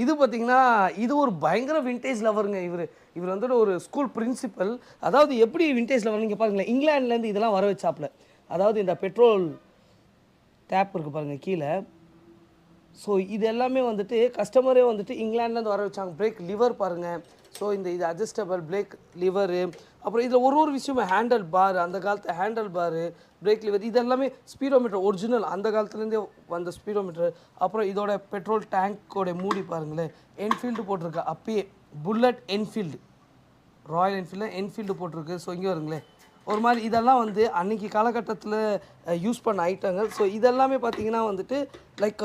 இது பார்த்தீங்கன்னா இது ஒரு பயங்கர விண்டேஜ் லவருங்க. இவர் வந்துட்டு ஒரு ஸ்கூல் பிரின்சிபல். அதாவது எப்படி விண்டேஜ் லவர் நீங்கள் பாருங்களேன், இங்கிலாந்துலேருந்து இதெல்லாம் வர வச்சாப்புல. அதாவது இந்த பெட்ரோல் டேப் இருக்குது பாருங்கள் கீழே. ஸோ இது எல்லாமே வந்துட்டு கஸ்டமரே வந்துட்டு இங்கிலாந்துலேருந்து வர வச்சாங்க. பிரேக் லிவர் பாருங்கள். ஸோ இது அட்ஜஸ்டபிள் பிரேக் லிவரு, அப்புறம் இதில் ஒரு விஷயமே ஹேண்டல் பார், அந்த காலத்து ஹேண்டல் பாரு, பிரேக் லிவர், இது எல்லாமே ஸ்பீடோமீட்டர் ஒரிஜினல் அந்த காலத்துலேருந்தே வந்த ஸ்பீடோமீட்டர். அப்புறம் இதோட பெட்ரோல் டேங்கோட மூடி பாருங்களேன், என்ஃபீல்டு போட்டிருக்கு. அப்பயே புல்லட் என்ஃபீல்டு, ராயல் என்ஃபீல்டில் என்ஃபீல்டு போட்டிருக்கு. ஸோ இங்கே வருங்களேன் ஒரு மாதிரி இதெல்லாம் வந்து அன்றைக்கி காலகட்டத்தில் யூஸ் பண்ண ஐட்டங்கள். ஸோ இதெல்லாமே பார்த்தீங்கன்னா வந்துட்டு லைக்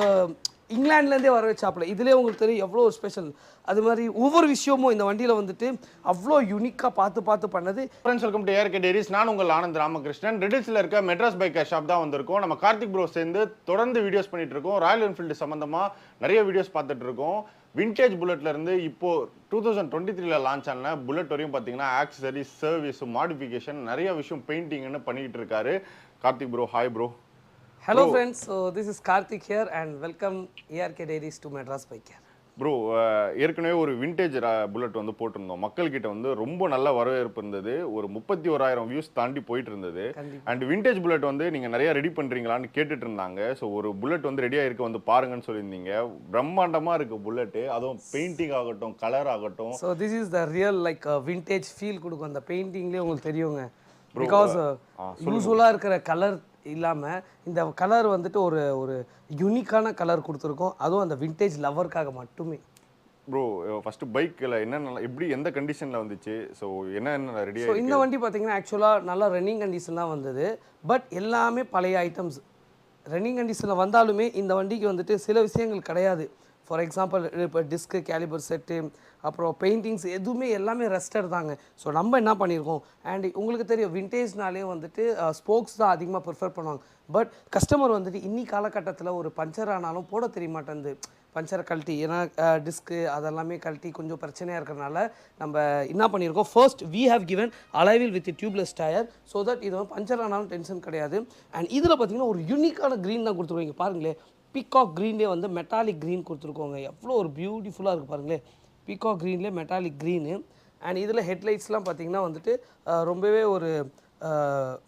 இங்கிலாந்துலேருந்தே வர வச்சாப்புல. இதிலே உங்களுக்கு தெரியும் எவ்வளோ ஒரு ஸ்பெஷல். அது மாதிரி ஒவ்வொரு விஷயமும் இந்த வண்டியில் வந்துட்டு அவ்வளோ யூனிக்காக பார்த்து பண்ணது. Friends, welcome to ARK Diaries. நான் உங்கள் ஆனந்த் ராமகிருஷ்ணன். ரெடில்ஸில் இருக்க Madrasbikecare ஷாப் தான் வந்திருக்கோம். நம்ம கார்த்திக் ப்ரோ சேர்ந்து தொடர்ந்து வீடியோஸ் பண்ணிட்டு இருக்கோம். ராயல் என்ஃபீல்டு சம்மந்தமாக நிறைய வீடியோஸ் பார்த்துட்டு இருக்கோம். விண்டேஜ் புல்லட்லேருந்து இப்போது 2023 லான்ச் ஆன புல்லட் வரையும் பார்த்தீங்கன்னா ஆக்சசரிஸ், சர்வீஸ், மாடிஃபிகேஷன், நிறைய விஷயம் பெயிண்டிங்னு பண்ணிக்கிட்டு இருக்காரு Karthik bro. Hi bro. Hello friends, so this is Karthik here and welcome ARK Diaries to Madrasbikecare. Bro, ஏற்கனவே ஒரு விண்டேஜ் புல்லட் வந்து போட்டிருந்தோம். மக்கள்கிட்ட வந்து ரொம்ப நல்ல வரவேற்பு இருந்தது. ஒரு 31,000 வியூஸ் தாண்டி போயிட்டு இருந்தது. அண்ட் விண்டேஜ் புல்லட் வந்து நீங்கள் நிறைய ரெடி பண்ணுறீங்களான்னு கேட்டுட்டு இருந்தாங்க. ஸோ ஒரு புல்லட் வந்து ரெடியாக இருக்க வந்து பாருங்கன்னு சொல்லியிருந்தீங்க. பிரம்மாண்டமாக இருக்குது புல்லட்டு, அதுவும் பெயிண்டிங் ஆகட்டும், கலர் ஆகட்டும். So this is the real like vintage feel கொடுக்கும் அந்த பெயிண்டிங்லேயே உங்களுக்கு தெரியுங்க. பிகாஸ் யூஸ்வலாக இருக்கிற கலர் இல்லாமல் இந்த கலர் வந்துட்டு ஒரு யூனிக்கான கலர் கொடுத்துருக்கோம். அதுவும் அந்த விண்டேஜ் லவருக்காக மட்டுமே. ப்ரோ, ஃபஸ்ட்டு பைக்கில் என்னென்ன எப்படி எந்த கண்டிஷனில் வந்துச்சு? ஸோ என்ன ரெடியாக? ஸோ இந்த வண்டி பார்த்தீங்கன்னா ஆக்சுவலாக நல்லா ரன்னிங் கண்டிஷன் தான் வந்தது. பட் எல்லாமே பழைய ஐட்டம்ஸ். ரன்னிங் கண்டிஷனில் வந்தாலுமே இந்த வண்டிக்கு வந்துட்டு சில விஷயங்கள் கிடையாது. ஃபார் எக்ஸாம்பிள் இப்போ டிஸ்க்கு, கேலிபர் செட்டு, அப்புறம் பெயிண்டிங்ஸ் எதுவுமே எல்லாமே ரெஸ்டட் தாங்க. ஸோ நம்ம என்ன பண்ணியிருக்கோம், அண்ட் உங்களுக்கு தெரியும் விண்டேஜ்னாலே வந்துட்டு ஸ்போக்ஸ் தான் அதிகமாக ப்ரிஃபர் பண்ணுவாங்க. பட் கஸ்டமர் வந்துட்டு இன்னி காலகட்டத்தில் ஒரு பஞ்சர் ஆனாலும் போட தெரிய மாட்டேங்குது. பஞ்சரை கழட்டி, ஏன்னா டிஸ்க்கு அதெல்லாமே கழட்டி கொஞ்சம் பிரச்சனையாக இருக்கிறனால நம்ம என்ன பண்ணியிருக்கோம், first we have given alloy wheel with tubeless tyre. So that இது வந்து பஞ்சர் ஆனாலும் டென்ஷன் கிடையாது. அண்ட் இதில் பார்த்தீங்கன்னா ஒரு யூனிக்கான க்ரீன் தான் கொடுத்துருவீங்க. பாருங்களேன், பீகாக் க்ரீன்லேயே வந்து மெட்டாலிக் க்ரீன் கொடுத்துருக்கோங்க. எவ்வளோ ஒரு பியூட்டிஃபுல்லாக இருக்குது பாருங்களேன். பீகாக் க்ரீன்லேயே மெட்டாலிக் க்ரீனு. அண்ட் இதில் ஹெட்லைட்ஸ்லாம் பார்த்திங்கன்னா வந்துட்டு ரொம்பவே ஒரு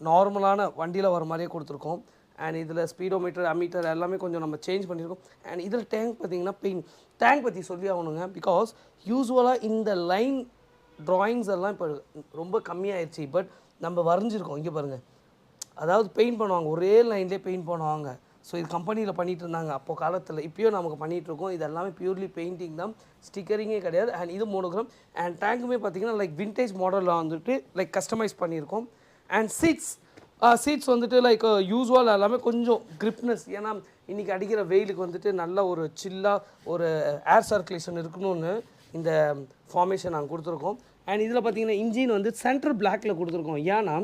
நார்மலான வண்டியில் வர மாதிரியே கொடுத்துருக்கோம். அண்ட் இதில் ஸ்பீடோமீட்டர், அம்மீட்டர் எல்லாமே கொஞ்சம் நம்ம சேஞ்ச் பண்ணியிருக்கோம். அண்ட் இதில் டேங்க் பார்த்திங்கன்னா டேங்க் பற்றி சொல்லி ஆகணுங்க. பிகாஸ் யூஸ்வலாக இந்த லைன் ட்ராயிங்ஸ் எல்லாம் இப்போ ரொம்ப கம்மியாகிடுச்சு. பட் நம்ம வரைஞ்சிருக்கோம். இங்கே பாருங்கள், அதாவது பெயிண்ட் பண்ணுவாங்க, ஒரே லைன்லேயே பெயிண்ட் பண்ணுவாங்க. ஸோ இது கம்பெனியில் பண்ணிகிட்டு இருந்தாங்க அப்போது காலத்தில். இப்போயும் நமக்கு பண்ணிகிட்ருக்கோம். இது எல்லாமே பியூர்லி பெயிண்டிங் தான், ஸ்டிக்கரிங்கே கிடையாது. அண்ட் இது மோனோகிராம். அண்ட் டேங்குமே பார்த்திங்கன்னா லைக் விண்டேஜ் மாடலில் வந்துட்டு லைக் கஸ்டமைஸ் பண்ணியிருக்கோம். அண்ட் சீட்ஸ் வந்துட்டு லைக் யூஸ்வல் எல்லாமே கொஞ்சம் கிரிப்னஸ். ஏன்னா இன்றைக்கி அடிக்கிற வெயிலுக்கு வந்துட்டு நல்ல ஒரு சில்லாக ஒரு ஏர் சர்க்குலேஷன் இருக்கணும்னு இந்த ஃபார்மேஷன் நாங்கள் கொடுத்துருக்கோம். அண்ட் இதில் பார்த்திங்கன்னா இன்ஜின் வந்து சென்ட்ரல் பிளாக்கில் கொடுத்துருக்கோம். ஏன்னா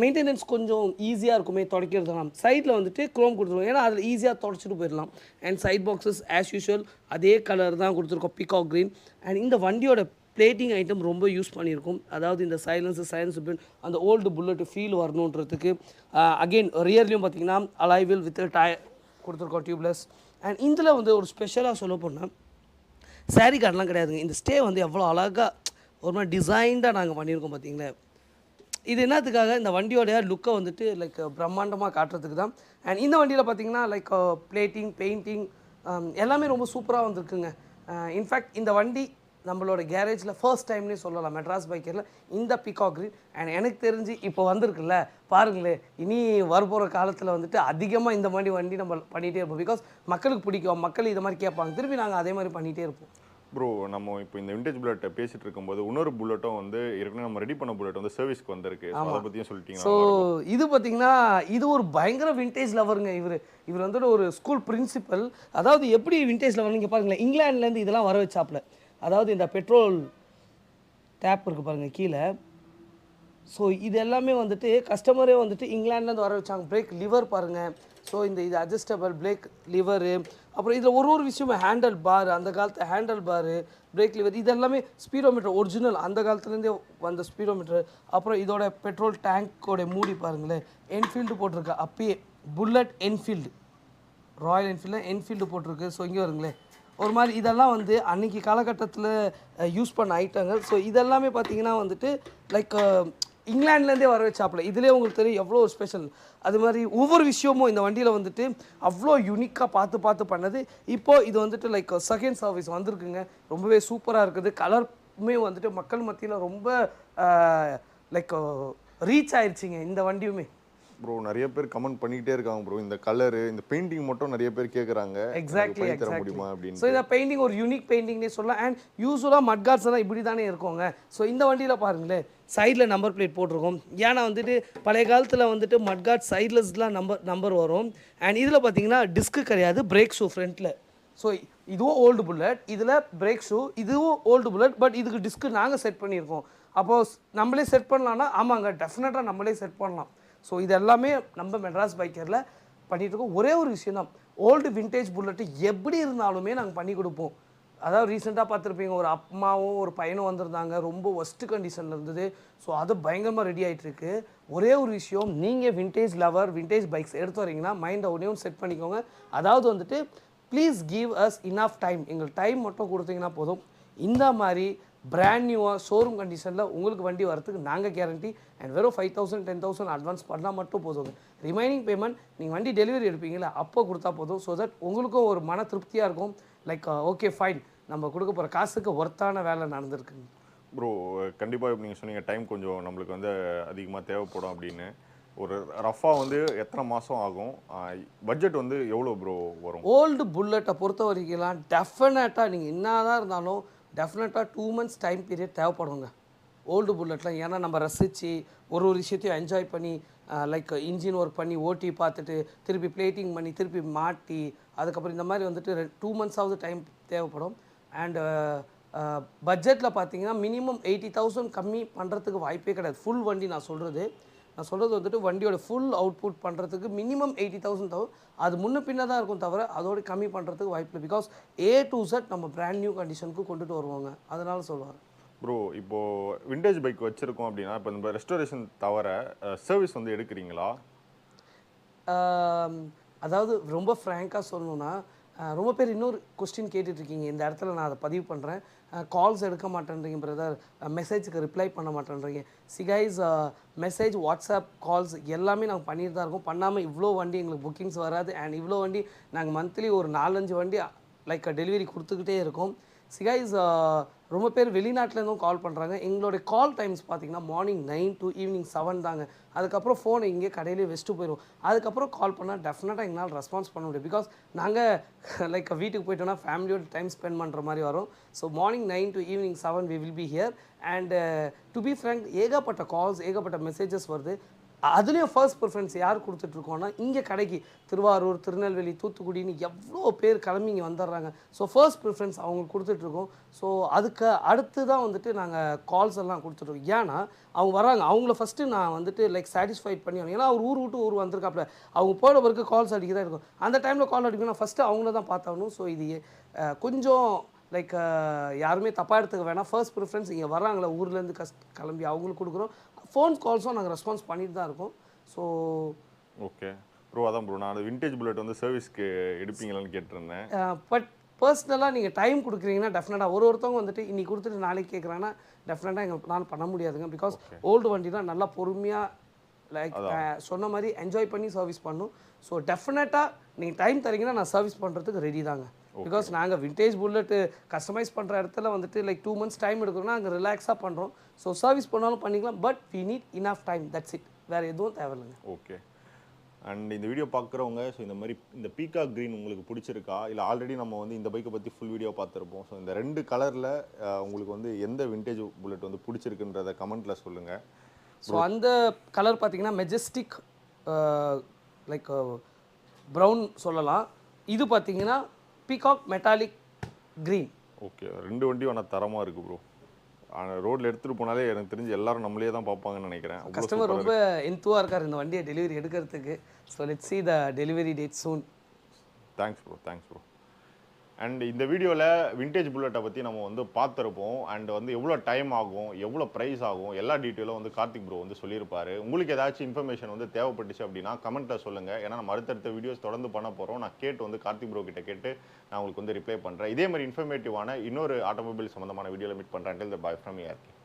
மெயின்டெனன்ஸ் கொஞ்சம் ஈஸியாக இருக்குமே துடைக்கிறதுலாம். சைடில் வந்துட்டு க்ரோம் கொடுத்துருவோம், ஏன்னா அதில் ஈஸியாக துடைச்சிட்டு போயிடலாம். And side boxes as usual அதே கலர் தான் கொடுத்துருக்கோம், பீகாக் க்ரீன். அண்ட் இந்த வண்டியோட பிளேட்டிங் ஐட்டம் ரொம்ப யூஸ் பண்ணியிருக்கோம். அதாவது இந்த சைலன்ஸ் பின் அந்த ஓல்டு புல்லட்டு ஃபீல் வரணுன்றதுக்கு. அகெயின் ரியர்லேயும் பார்த்திங்கன்னா அலைவில் வித் டயர் கொடுத்துருக்கோம், டியூப்லெஸ். அண்ட் இதில் வந்து ஒரு ஸ்பெஷலாக சொல்ல போனால் சாரி கார்டெலாம் கிடையாதுங்க. இந்த ஸ்டே வந்து எவ்வளோ அழகாக ஒரு மாதிரி டிசைன்டாக நாங்கள் பண்ணியிருக்கோம் பார்த்திங்களேன். இது என்னத்துக்காக, இந்த வண்டியோடைய லுக்கை வந்துட்டு லைக் பிரம்மாண்டமாக காட்டுறதுக்கு தான். அண்ட் இந்த வண்டியில் பார்த்திங்கன்னா லைக் பிளேட்டிங், பெயிண்டிங் எல்லாமே ரொம்ப சூப்பராக வந்திருக்குங்க. இன்ஃபேக்ட் இந்த வண்டி நம்மளோட கேரேஜில் ஃபர்ஸ்ட் டைம்னே சொல்லலாம் Madrasbikecare இந்த பீகாக் க்ரீன். அண்ட் எனக்கு தெரிஞ்சு இப்போ வந்திருக்குல்ல பாருங்களேன், இனி வரப்போகிற காலத்தில் வந்துட்டு அதிகமாக இந்த மாதிரி வண்டி நம்ம பண்ணிகிட்டே இருப்போம். பிகாஸ் மக்களுக்கு பிடிக்கும், மக்கள் இதை மாதிரி கேட்பாங்க, திருப்பி நாங்கள் அதே மாதிரி பண்ணிகிட்டே இருப்போம். ப்ரோ, நம்ம இப்போ இந்த விண்டேஜ் புல்லட்டை பேசிட்டு இருக்கும்போது இன்னொரு புல்லட்டும் வந்து ஏற்கனவே நம்ம ரெடி பண்ண புல்லட் வந்து சர்வீஸ்க்கு வந்திருக்கு. அதை பற்றியும் சொல்லிட்டீங்க. ஸோ இது பார்த்தீங்கன்னா இது ஒரு பயங்கர விண்டேஜ் லவருங்க. இவர் வந்துட்டு ஒரு ஸ்கூல் பிரின்சிபல். அதாவது எப்படி விண்டேஜ் லவர் நீங்கள் பாருங்களேன், இங்கிலாந்துலேருந்து இதெல்லாம் வர வச்சாப்புல. அதாவது இந்த பெட்ரோல் டேப் இருக்குது பாருங்கள் கீழே. ஸோ இது எல்லாமே வந்துட்டு கஸ்டமரே வந்துட்டு இங்கிலாந்துலேருந்து வர வச்சாங்க. பிரேக் லிவர் பாருங்கள். ஸோ இது அட்ஜஸ்டபிள் பிரேக் லிவரு, அப்புறம் இதில் ஒரு விஷயமே ஹேண்டல் பார், அந்த காலத்து ஹேண்டல் பாரு, பிரேக் லிவர், இது எல்லாமே ஸ்பீடோமீட்டர் ஒரிஜினல் அந்த காலத்துலேருந்தே வந்த ஸ்பீடோமீட்டர். அப்புறம் இதோட பெட்ரோல் டேங்கோட மூடி பாருங்களேன், என்ஃபீல்டு போட்டிருக்கு. அப்பயே புல்லட் என்ஃபீல்டு, ராயல் என்ஃபீல்டில் என்ஃபீல்டு போட்டிருக்கு. ஸோ இங்கே வருங்களேன் ஒரு மாதிரி இதெல்லாம் வந்து அன்றைக்கி காலகட்டத்தில் யூஸ் பண்ண ஐட்டங்கள். ஸோ இதெல்லாமே பார்த்தீங்கன்னா வந்துட்டு லைக் இங்கிலாந்துலேருந்தே வர வச்சாப்புல. இதுலேயே உங்களுக்கு தெரியும் எவ்வளோ ஒரு ஸ்பெஷல். அது மாதிரி ஒவ்வொரு விஷயமும் இந்த வண்டியில் வந்துட்டு அவ்வளோ யூனிக்காக பார்த்து பண்ணது. இப்போது இது வந்துட்டு லைக் செகண்ட் சர்வீஸ் வந்திருக்குங்க. ரொம்பவே சூப்பராக இருக்குது. கலருமே வந்துட்டு மக்கள் மத்தியில் ரொம்ப லைக் ரீச் ஆயிடுச்சிங்க இந்த வண்டியுமே. ப்ரோ நிறைய பேர் கமெண்ட் பண்ணிக்கிட்டே இருக்காங்க ப்ரோ, இந்த கலரு இந்த பெயிண்டிங் மட்டும் நிறைய பேர் கேட்குறாங்க. எக்ஸாக்ட்லி தர முடியுமா அப்படின்னு. ஸோ இந்த பெயிண்டிங் ஒரு யூனிக் பெயிண்டிங்னே சொல்லலாம். அண்ட் யூஸ்வலாக மட்கார்ட்ஸ் எல்லாம் இப்படி தானே இருக்கோங்க. ஸோ இந்த வண்டியில் பாருங்களேன், சைடில் நம்பர் பிளேட் போட்டிருக்கோம். ஏன்னா வந்துட்டு பழைய காலத்தில் வந்துட்டு மட்கார்ட் சைட்லஸ்லாம் நம்பர் வரும். அண்ட் இதில் பார்த்தீங்கன்னா டிஸ்க்கு கிடையாது, பிரேக் ஷூ ஃப்ரண்ட்டில். ஸோ இதுவும் ஓல்டு புல்லட், இதில் பிரேக் ஷூ, இதுவும் ஓல்டு புல்லட். பட் இதுக்கு டிஸ்க்கு நாங்கள் செட் பண்ணியிருக்கோம். அப்போது நம்மளே செட் பண்ணலான்னா ஆமாங்க, டெஃபினட்டாக நம்மளே செட் பண்ணலாம். ஸோ இது எல்லாமே நம்ம மெட்ராஸ் பைக்கரில் பண்ணிகிட்ருக்கோம். ஒரே ஒரு விஷயம் தான், ஓல்டு விண்டேஜ் புல்லட்டு எப்படி இருந்தாலுமே நாங்கள் பண்ணி கொடுப்போம். அதாவது ரீசெண்டாக பார்த்துருப்பீங்க, ஒரு அம்மாவும் ஒரு பையனும் வந்திருந்தாங்க, ரொம்ப ஒஸ்ட்டு கண்டிஷனில் இருந்தது. ஸோ அது பயங்கரமாக ரெடி ஆகிட்டுருக்கு. ஒரே ஒரு விஷயம், நீங்கள் விண்டேஜ் லவர், விண்டேஜ் பைக்ஸ் எடுத்து வரீங்கன்னா மைண்டை ஒன்றையும் செட் பண்ணிக்கோங்க. அதாவது வந்துட்டு please give us enough time. எங்களுக்கு டைம் மட்டும் கொடுத்தீங்கன்னா போதும். இந்த மாதிரி பிராண்ட் நியூவாக ஷோரூம் கண்டிஷனில் உங்களுக்கு வண்டி வரத்துக்கு நாங்கள் கேரண்டி. அண்ட் வெறும் 5,000 10,000 அட்வான்ஸ் பண்ணால் மட்டும் போதுங்க. ரிமைனிங் பேமெண்ட் நீங்கள் வண்டி டெலிவரி எடுப்பீங்களா அப்போ கொடுத்தா போதும். ஸோ தட் உங்களுக்கும் ஒரு மன திருப்தியாக இருக்கும். லைக் ஓகே ஃபைன், நம்ம கொடுக்க போகிற காசுக்கு ஒர்த்தான வேலை நடந்திருக்குங்க. ப்ரோ கண்டிப்பாக இப்போ நீங்கள் சொன்னீங்க டைம் கொஞ்சம் நம்மளுக்கு வந்து அதிகமாக தேவைப்படும் அப்படின்னு. ஒரு ரஃபாக வந்து எத்தனை மாதம் ஆகும்? பட்ஜெட் வந்து எவ்வளோ ப்ரோ வரும்? ஓல்டு புல்லட்டை பொறுத்த வரைக்கும்லாம் டெஃபினட்டாக நீங்கள் என்ன தான் இருந்தாலும் டெஃபினட்டாக 2 months டைம் பீரியட் தேவைப்படுங்க ஓல்டு புல்லட்லாம். ஏன்னா நம்ம ரசித்து ஒரு விஷயத்தையும் என்ஜாய் பண்ணி லைக் இன்ஜின் ஒர்க் பண்ணி ஓட்டி பார்த்துட்டு திருப்பி பிளேட்டிங் பண்ணி திருப்பி மாட்டி அதுக்கப்புறம் இந்த மாதிரி வந்துட்டு 2 months டைம் தேவைப்படும். அண்டு பட்ஜெட்டில் பார்த்தீங்கன்னா மினிமம் 80,000 கம்மி பண்ணுறதுக்கு வாய்ப்பே கிடையாது. ஃபுல் வண்டி நான் சொல்கிறது வந்துட்டு வண்டியோட ஃபுல் அவுட்புட் பண்ணுறதுக்கு மினிமம் 80,000 தவிர அது முன்ன பின்ன தான் இருக்கும், தவிர அதோட கம்மி பண்ணுறதுக்கு வாய்ப்பு இல்லை. பிகாஸ் A to Z நம்ம பிராண்ட் நியூ கண்டிஷனுக்கு கொண்டுட்டு வருவாங்க, அதனால சொல்லுவாங்க. ப்ரோ இப்போது விண்டேஜ் பைக் வச்சுருக்கோம் அப்படின்னா இப்போ நம்ம ரெஸ்டோரேஷன் தவிர சர்வீஸ் வந்து எடுக்கிறீங்களா? அதாவது ரொம்ப ஃப்ராங்காக சொல்லணுன்னா, ரொம்ப பேர் இன்னொரு கொஸ்டின் கேட்டுட்ருக்கீங்க. இந்த இடத்துல நான் அதை பதிவு பண்ணுறேன். கால்ஸ் எடுக்க மாட்டேன்றீங்க பிரதர், மெசேஜுக்கு ரிப்ளை பண்ண மாட்டேன்றீங்க. கைஸ், மெசேஜ், வாட்ஸ்அப், கால்ஸ் எல்லாமே நாங்கள் பண்ணிட்டு தான் இருக்கோம். பண்ணாமல் இவ்வளோ வண்டி எங்களுக்கு புக்கிங்ஸ் வராது. அண்ட் இவ்வளோ வண்டி நாங்கள் மந்த்லி ஒரு 4-5 வண்டி லைக் டெலிவரி கொடுத்துக்கிட்டே இருக்கோம். கைஸ், ரொம்ப பேர் வெளிநாட்டிலேருந்தும் கால் பண்ணுறாங்க. எங்களுடைய கால் டைம்ஸ் பார்த்திங்கன்னா மார்னிங் 9 to evening 7 தாங்க. அதுக்கப்புறம் ஃபோனை இங்கே கடையிலே வச்சுட்டு போயிடுவோம். அதுக்கப்புறம் கால் பண்ணால் டெஃபினட்டாக எங்களால் ரெஸ்பான்ஸ் பண்ண முடியும். பிகாஸ் நாங்கள் லைக் வீட்டுக்கு போயிட்டோன்னா ஃபேமிலியோட டைம் ஸ்பெண்ட் பண்ணுற மாதிரி வரும். So morning 9 to evening 7 we will be here. And to be frank, ஏகப்பட்ட கால்ஸ், ஏகப்பட்ட மெசேஜஸ் வருது. அதுலேயும் ஃபர்ஸ்ட் ப்ரிஃபரன்ஸ் யார் கொடுத்துட்ருக்கோன்னா, இங்கே கடைக்கு திருவாரூர், திருநெல்வேலி, தூத்துக்குடின்னு எவ்வளோ பேர் கிளம்பி இங்கே வந்துடுறாங்க. ஸோ ஃபர்ஸ்ட் ப்ரிஃபரன்ஸ் அவங்களுக்கு கொடுத்துட்ருக்கோம். ஸோ அதுக்கு அடுத்து தான் வந்துட்டு நாங்கள் கால்ஸ் எல்லாம் கொடுத்துட்ருக்கோம். ஏன்னா அவங்க வராங்க, அவங்கள ஃபஸ்ட்டு நான் வந்துட்டு லைக் சாட்டிஸ்ஃபைட் பண்ணி ஆகணும். ஏன்னா அவர் ஊர் விட்டு ஊர் வந்திருக்காப்புல, அவங்க போகிற பிறகு கால்ஸ் அடிக்க தான் இருக்கும். அந்த டைமில் கால் அடிக்கணும், ஃபஸ்ட்டு அவங்கள தான் பார்த்தாகணும். ஸோ இது கொஞ்சம் லைக் யாருமே தப்பாக எடுத்துக்க வேணாம். ஃபர்ஸ்ட் ப்ரிஃபரன்ஸ் இங்கே வராங்களே ஊர்லேருந்து கிளம்பி அவங்களுக்கு கொடுக்குறோம். ஃபோன் கால்ஸும் நாங்கள் ரெஸ்பான்ஸ் பண்ணிட்டு தான் இருக்கோம். ஸோ ஓகே ப்ரோ, அதான் ப்ரோ நான் விண்டேஜ் புல்லட் வந்து சர்வீஸ்க்கு எடுப்பீங்களான்னு கேட்டிருந்தேன். பட் பர்சனலாக நீங்கள் டைம் கொடுக்குறீங்கன்னா டெஃபினட்டாக ஒருத்தவங்க வந்துட்டு இன்றைக்கி கொடுத்துட்டு நாளைக்கு கேட்குறாங்கன்னா டெஃபினட்டாக எங்களுக்கு நான் பண்ண முடியாதுங்க. பிகாஸ் ஓல்டு வண்டி தான் நல்லா பொறுமையாக லைக் சொன்ன மாதிரி என்ஜாய் பண்ணி சர்வீஸ் பண்ணும். ஸோ டெஃபினட்டாக நீங்கள் டைம் தரீங்கன்னா நான் சர்வீஸ் பண்ணுறதுக்கு ரெடி தாங்க. பிகாஸ் நாங்கள் விண்டேஜ் புல்லட்டு கஸ்டமைஸ் பண்ணுற இடத்துல வந்துட்டு லைக் 2 months டைம் எடுக்கணும்னா அங்கே ரிலாக்ஸாக பண்ணுறோம். ஸோ சர்வீஸ் பண்ணாலும் பண்ணிக்கலாம். But we need enough time, that's it. வேறு எதுவும் தேவையில்லைங்க. ஓகே. அண்ட் இந்த வீடியோ பார்க்குறவங்க, ஸோ இந்த மாதிரி இந்த பீகாக் க்ரீன் உங்களுக்கு பிடிச்சிருக்கா, இல்லை ஆல்ரெடி நம்ம வந்து இந்த பைக்கை பற்றி ஃபுல் வீடியோ பார்த்துருப்போம். ஸோ இந்த 2 கலரில் உங்களுக்கு வந்து எந்த விண்டேஜ் புல்லட் வந்து பிடிச்சிருக்குன்றத கமெண்ட்டில் சொல்லுங்கள். ஸோ அந்த கலர் பார்த்தீங்கன்னா மெஜஸ்டிக் லைக் ப்ரௌன் சொல்லலாம். இது பார்த்தீங்கன்னா பீகாக் மெட்டாலிக் க்ரீன். ஓகே, 2 வண்டியும் ஆனால் தரமாக இருக்குது ப்ரோ. ரோட்டில் எடுத்துகிட்டு போனாலே எனக்கு தெரிஞ்சு எல்லாரும் நம்மளே தான் பார்ப்பாங்கன்னு நினைக்கிறேன். கஸ்டமர் ரொம்ப என்த்துவாக இருக்கார் இந்த வண்டியை டெலிவரி எடுக்கிறதுக்கு. So let's see the delivery date soon. Thanks bro. And இந்த வீடியோவில் விண்டேஜ் புல்லட்டை பற்றி நம்ம வந்து பார்த்துருப்போம். அண்ட் வந்து எவ்வளோ டைம் ஆகும், எவ்வளோ ப்ரைஸ் ஆகும், எல்லா டீட்டெயிலும் வந்து கார்த்திக் ப்ரோ வந்து சொல்லியிருப்பாரு. உங்களுக்கு ஏதாச்சும் இன்ஃபர்மேஷன் வந்து தேவைப்பட்டுச்சு அப்படின்னா கமெண்ட்டில் சொல்லுங்கள். ஏன்னா நம்ம அடுத்தடுத்த வீடியோஸ் தொடர்ந்து பண்ண போகிறோம். நான் கேட்டு வந்து கார்த்திக் ப்ரோ கிட்ட கேட்டு நான் உங்களுக்கு வந்து ரிப்ளை பண்ணுறேன். இதே மாதிரி இன்ஃபர்மேட்டிவான இன்னொரு ஆட்டோமொபைல் சம்மந்தமான வீடியோவில் மீட் பண்ணுறேன். Until then, bye from ARK.